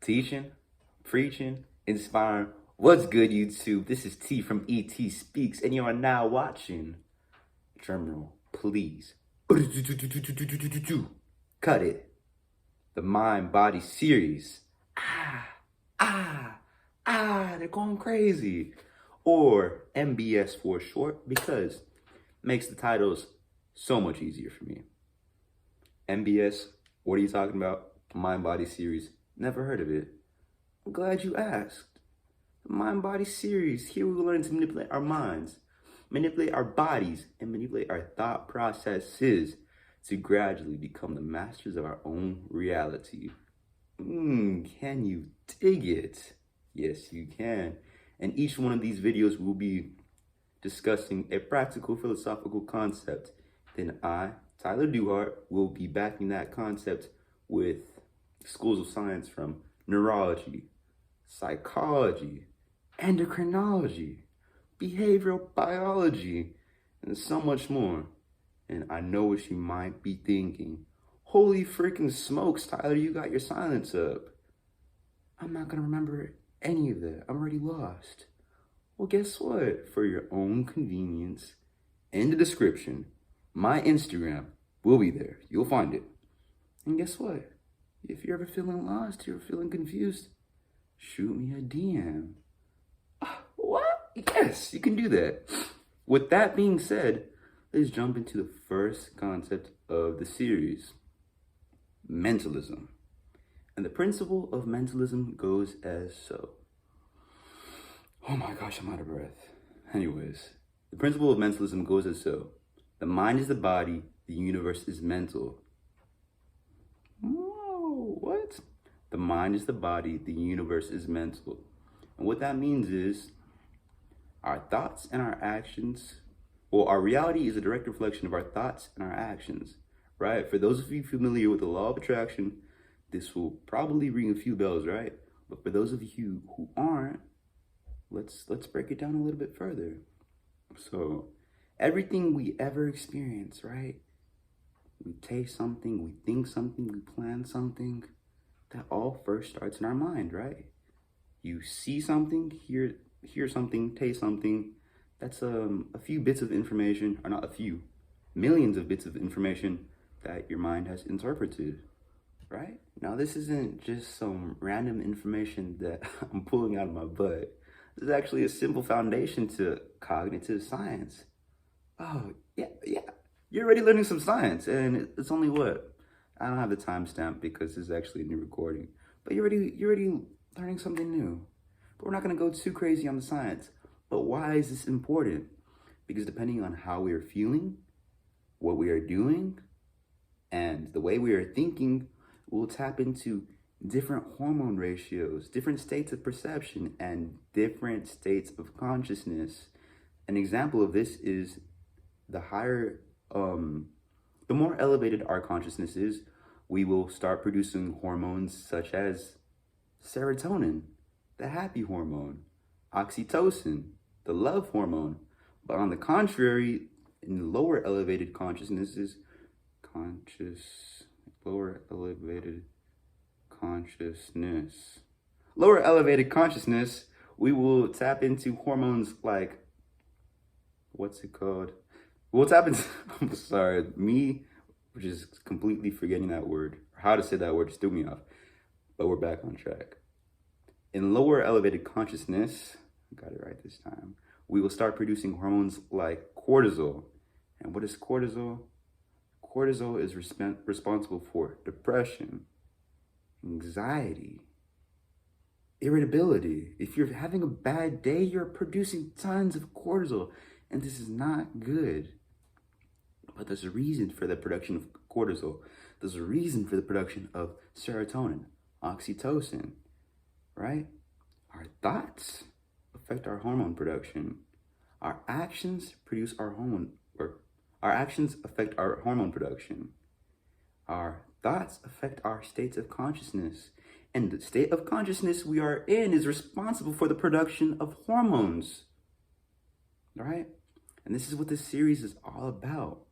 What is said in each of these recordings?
Teaching, preaching, inspiring. What's good, YouTube? This is T from ET Speaks, and you are now watching. Drumroll, please. Cut it. The Mind Body series. They're going crazy. Or MBS for short, because it makes the titles so much easier for me. MBS, what are you talking about? The Mind Body series. Never heard of it. I'm glad you asked. The Mind Body series. Here we will learn to manipulate our minds, manipulate our bodies, and manipulate our thought processes to gradually become the masters of our own reality. Can you dig it? Yes, you can. And each one of these videos will be discussing a practical philosophical concept. Then I, Tyler Duhart, will be backing that concept with schools of science from neurology, psychology, endocrinology, behavioral biology, and so much more. And I know what you might be thinking. Holy freaking smokes, Tyler, you got your silence up. I'm not gonna remember any of that. I'm already lost. Well, guess what? For your own convenience, in the description, my Instagram will be there. You'll find it. And guess what? If you're ever feeling lost, you're feeling confused, shoot me a DM. What? Yes, you can do that. With that being said, let's jump into the first concept of the series, mentalism. And the principle of mentalism goes as so. Oh my gosh, I'm out of breath. Anyways, the principle of mentalism goes as so. The mind is the body, the universe is mental. Whoa, what? The mind is the body, the universe is mental. And what that means is our thoughts and our actions, well, our reality is a direct reflection of our thoughts and our actions, right? For those of you familiar with the law of attraction, this will probably ring a few bells, right? But for those of you who aren't, let's break it down a little bit further. So everything we ever experience, right? We taste something, we think something, we plan something, that all first starts in our mind, right? You see something, hear something, taste something. That's a few bits of information, or not a few, millions of bits of information that your mind has interpreted, right? Now, this isn't just some random information that I'm pulling out of my butt. This is actually a simple foundation to cognitive science. Oh, yeah. You're already learning some science, and it's only what? I don't have the timestamp because this is actually a new recording. But you're already learning something new. But we're not going to go too crazy on the science. But why is this important? Because depending on how we are feeling, what we are doing, and the way we are thinking, we'll tap into different hormone ratios, different states of perception, and different states of consciousness. An example of this is the more elevated our consciousness is, we will start producing hormones such as serotonin, the happy hormone, oxytocin, the love hormone. But on the contrary, in lower elevated consciousnesses, lower elevated consciousness, we will tap into hormones like, what's it called? We'll tap into, I'm sorry, which is completely forgetting that word, how to say that word just threw me off, but we're back on track. In lower elevated consciousness, got it right this time, we will start producing hormones like cortisol. And what is cortisol? Cortisol is responsible for depression, anxiety, irritability. If you're having a bad day, you're producing tons of cortisol, and this is not good. But there's a reason for the production of cortisol. There's a reason for the production of serotonin, oxytocin, right? Our thoughts affect our hormone production. Our actions produce our hormone, or our actions affect our hormone production. Our thoughts affect our states of consciousness. And the state of consciousness we are in is responsible for the production of hormones, right? And this is what this series is all about.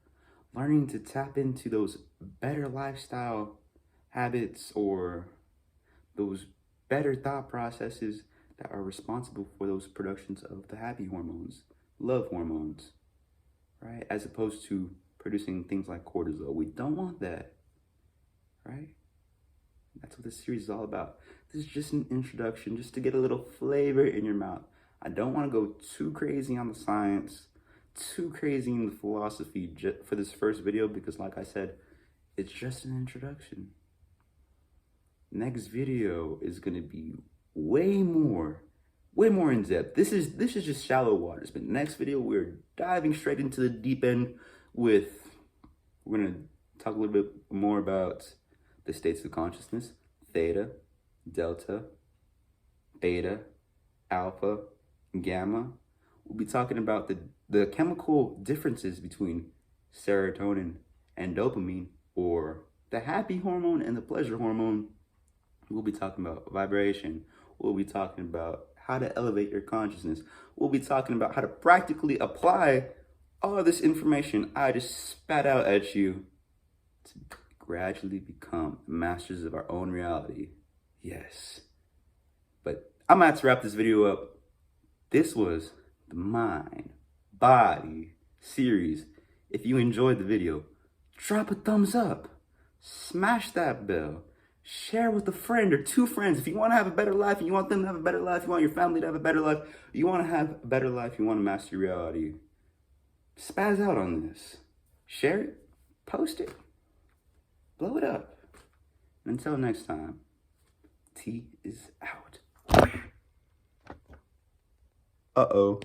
Learning to tap into those better lifestyle habits, or those better thought processes that are responsible for those productions of the happy hormones, love hormones, right? As opposed to producing things like cortisol. We don't want that, right? That's what this series is all about. This is just an introduction, just to get a little flavor in your mouth. I don't want to go too crazy on the science, too crazy in the philosophy for this first video, because like I said, it's just an introduction. Next video is going to be way more in depth. This is just shallow waters, but next video we're diving straight into the deep end we're going to talk a little bit more about the states of consciousness: theta, delta, beta, alpha, gamma. We'll be talking about the chemical differences between serotonin and dopamine, or the happy hormone and the pleasure hormone. We'll be talking about vibration. We'll be talking about how to elevate your consciousness. We'll be talking about how to practically apply all of this information I just spat out at you to gradually become masters of our own reality. Yes. But I'm going to wrap this video up. This was the Mind Body series. If you enjoyed the video, drop a thumbs up. Smash that bell. Share with a friend or two friends. If you want to have a better life, and you want them to have a better life, you want your family to have a better life, you want to have a better life, you want to master your reality, spaz out on this. Share it. Post it. Blow it up. And until next time, T is out. Uh-oh.